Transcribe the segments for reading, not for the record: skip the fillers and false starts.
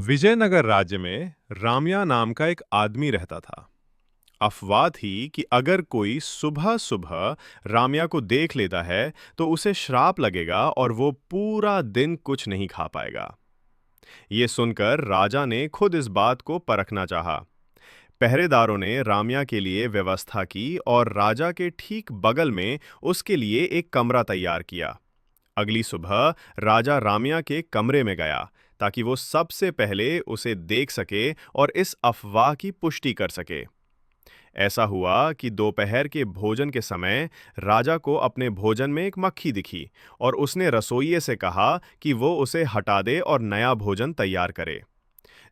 विजयनगर राज्य में रामया नाम का एक आदमी रहता था। अफवाह थी कि अगर कोई सुबह सुबह रामया को देख लेता है तो उसे श्राप लगेगा और वो पूरा दिन कुछ नहीं खा पाएगा। ये सुनकर राजा ने खुद इस बात को परखना चाहा। पहरेदारों ने रामया के लिए व्यवस्था की और राजा के ठीक बगल में उसके लिए एक कमरा तैयार किया। अगली सुबह राजा रामया के कमरे में गया ताकि वो सबसे पहले उसे देख सके और इस अफवाह की पुष्टि कर सके। ऐसा हुआ कि दोपहर के भोजन के समय राजा को अपने भोजन में एक मक्खी दिखी और उसने रसोइये से कहा कि वो उसे हटा दे और नया भोजन तैयार करे।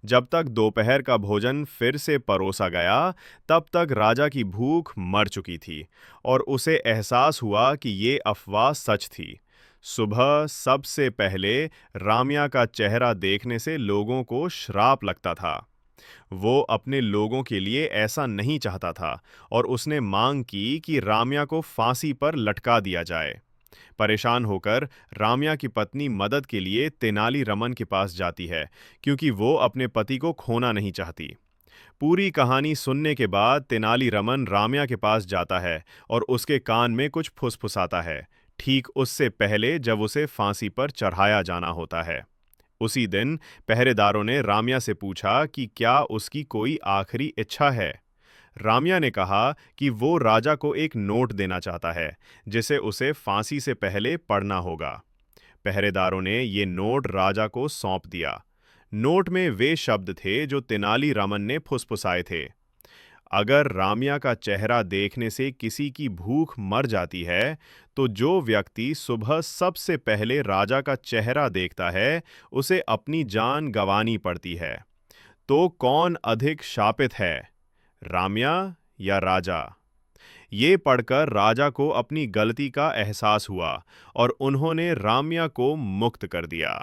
जब तक दोपहर का भोजन फिर से परोसा गया, तब तक राजा की भूख मर चुकी थी और उसे एहसास हुआ कि ये अफवाह सच थी। सुबह सबसे पहले रामया का चेहरा देखने से लोगों को श्राप लगता था। वो अपने लोगों के लिए ऐसा नहीं चाहता था और उसने मांग की कि रामया को फांसी पर लटका दिया जाए। परेशान होकर रामया की पत्नी मदद के लिए तेनाली रमन के पास जाती है, क्योंकि वो अपने पति को खोना नहीं चाहती। पूरी कहानी सुनने के बाद तेनाली रमन रामया के पास जाता है और उसके कान में कुछ फुसफुसाता है, ठीक उससे पहले जब उसे फांसी पर चढ़ाया जाना होता है। उसी दिन पहरेदारों ने रामया से पूछा कि क्या उसकी कोई आखिरी इच्छा है। रामया ने कहा कि वो राजा को एक नोट देना चाहता है, जिसे उसे फांसी से पहले पढ़ना होगा। पहरेदारों ने ये नोट राजा को सौंप दिया। नोट में वे शब्द थे जो तेनाली रामन ने फुसफुसाए थे। अगर रामया का चेहरा देखने से किसी की भूख मर जाती है, तो जो व्यक्ति सुबह सबसे पहले राजा का चेहरा देखता है, उसे अपनी जान गंवानी पड़ती है। तो कौन अधिक शापित है, रामया या राजा? ये पढ़कर राजा को अपनी गलती का एहसास हुआ और उन्होंने रामया को मुक्त कर दिया।